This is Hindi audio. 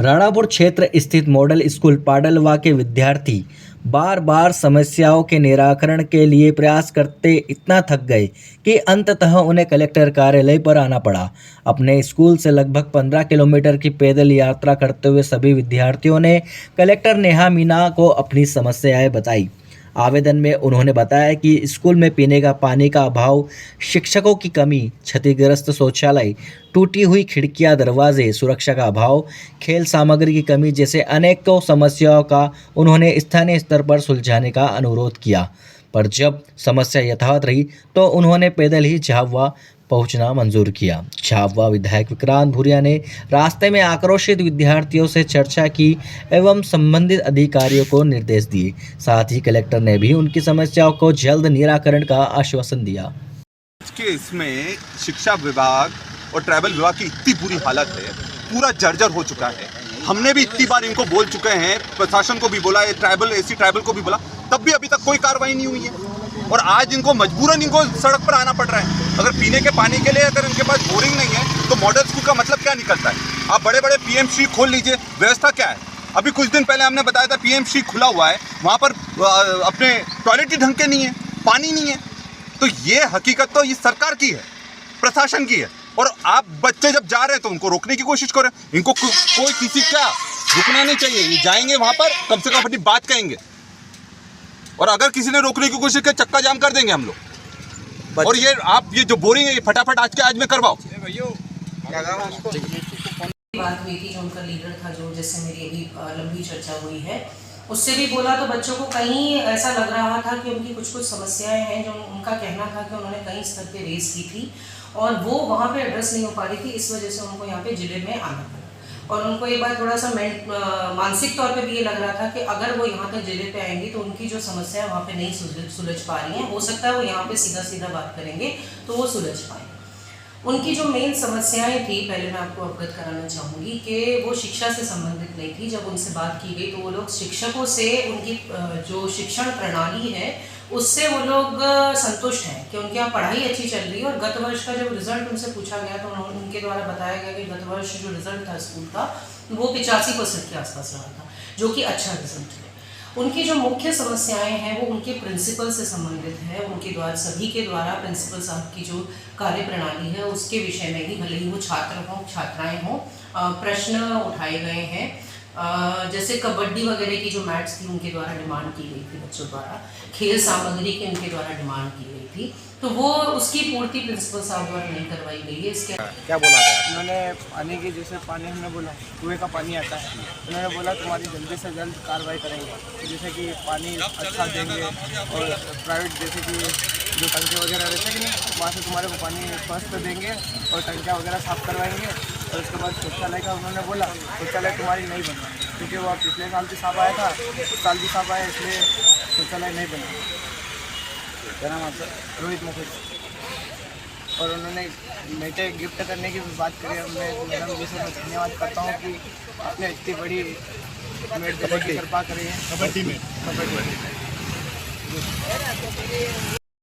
राणापुर क्षेत्र स्थित मॉडल स्कूल पाडलवा के विद्यार्थी बार बार समस्याओं के निराकरण के लिए प्रयास करते इतना थक गए कि अंततः उन्हें कलेक्टर कार्यालय पर आना पड़ा। अपने स्कूल से लगभग 15 किलोमीटर की पैदल यात्रा करते हुए सभी विद्यार्थियों ने कलेक्टर नेहा मीना को अपनी समस्याएं बताई। आवेदन में उन्होंने बताया कि स्कूल में पीने का पानी का अभाव, शिक्षकों की कमी, क्षतिग्रस्त शौचालय, टूटी हुई खिड़कियां दरवाजे, सुरक्षा का अभाव, खेल सामग्री की कमी जैसे अनेकों समस्याओं का उन्होंने स्थानीय स्तर पर सुलझाने का अनुरोध किया। पर जब समस्या यथावत रही तो उन्होंने पैदल ही झाबुआ पहुंचना मंजूर किया। झाबुआ विधायक विक्रांत भूरिया ने रास्ते में आक्रोशित विद्यार्थियों से चर्चा की एवं संबंधित अधिकारियों को निर्देश दिए। साथ ही कलेक्टर ने भी उनकी समस्याओं को जल्द निराकरण का आश्वासन दिया। इसमें शिक्षा विभाग और ट्राइबल विभाग की इतनी बुरी हालत है, पूरा जर्जर हो चुका है। हमने भी इतनी बार इनको बोल चुके हैं, प्रशासन को भी बोला है, ट्राइबल को भी बोला, तब भी अभी तक कोई कार्रवाई नहीं हुई है। और आज इनको मजबूरन सड़क पर आना पड़ रहा है। अगर पीने के पानी के लिए अगर इनके पास बोरिंग नहीं है तो मॉडल स्कूल का मतलब क्या निकलता है? आप बड़े बड़े पीएमसी खोल लीजिए, व्यवस्था क्या है? अभी कुछ दिन पहले हमने बताया था पीएमसी खुला हुआ है, वहाँ पर अपने टॉयलेट ही ढंग के नहीं है, पानी नहीं है। तो ये हकीकत तो ये सरकार की है, प्रशासन की है। और आप बच्चे जब जा रहे हैं तो उनको रोकने की कोशिश करें। इनको कोई किसी का रुकना नहीं चाहिए, ये जाएंगे वहाँ पर कम से कम अपनी बात कहेंगे। और अगर किसी ने रोकने की कोशिश की, चक्का जाम कर देंगे हम लोग। और ये आप ये जो बोरिंग है ये फटाफट आज के आज में करवाओ। बात हुई थी जो उनका लीडर था, जो जिससे मेरी अभी लंबी चर्चा हुई है, उससे भी बोला तो बच्चों को कहीं ऐसा लग रहा था कि उनकी कुछ समस्याएं हैं जो उनका कहना था कि उन्होंने कई स्तर पे रेस की थी और वो वहाँ पे एड्रेस नहीं हो पा रही थी। इस वजह से उनको यहाँ पे जिले में आना पड़ा। और उनको ये बात थोड़ा सा मानसिक तौर पे भी ये लग रहा था कि अगर वो यहाँ तक जिले पे आएंगी तो उनकी जो समस्या है वहाँ पे नहीं सुलझ पा रही हैं। हो सकता है वो यहाँ पे सीधा बात करेंगे तो वो सुलझ पाए। उनकी जो मेन समस्याएं थी, पहले मैं आपको अवगत कराना चाहूँगी कि वो शिक्षा से संबंधित नहीं थी। जब उनसे बात की गई तो वो लोग शिक्षकों से, उनकी जो शिक्षण प्रणाली है उससे वो लोग संतुष्ट हैं कि उनके यहाँ पढ़ाई अच्छी चल रही है। और गत वर्ष का जब रिजल्ट उनसे पूछा गया तो उनके द्वारा बताया गया कि गत वर्ष जो रिजल्ट था स्कूल का वो 85% के आसपास रहा था, जो कि अच्छा रिजल्ट है। उनकी जो मुख्य समस्याएं हैं वो उनके प्रिंसिपल से संबंधित है। उनके द्वारा सभी के द्वारा प्रिंसिपल साहब की जो कार्य प्रणाली है उसके विषय में ही, भले ही वो छात्र हों छात्राएं हों, प्रश्न उठाए गए हैं। जैसे कबड्डी वगैरह की जो मैट्स थी उनके द्वारा डिमांड की गई थी, बच्चों द्वारा खेल सामग्री की उनके द्वारा डिमांड की गई थी, तो वो उसकी पूर्ति प्रिंसिपल साहब द्वारा नहीं करवाई गई है। इसके क्या बोला गया? उन्होंने पानी की, जैसे पानी हमने बोला कुएं का पानी आता है, उन्होंने बोला तुम्हारी जल्दी से जल्द कार्रवाई करेंगे, जैसे कि पानी अच्छा देंगे और प्राइवेट जैसे कि जो टंके वगैरह रहते कि नहीं, वहाँ से तुम्हारे को पानी स्वस्थ देंगे और टंकियाँ वगैरह साफ़ करवाएंगे। और उसके बाद शौचालय का उन्होंने बोला शौचालय तुम्हारी नहीं बना, क्योंकि वो पिछले साल भी साफ आया था, इस साल भी साफ आया, इसलिए शौचालय नहीं बना। क्या नाम आपका? रोहित मुखर्जी। और उन्होंने मेटे गिफ्ट करने की भी बात करी। मैं मैडम जी से धन्यवाद करता हूँ कि आपने इतनी बड़ी मेट देने की कृपा करी है। कबड्डी में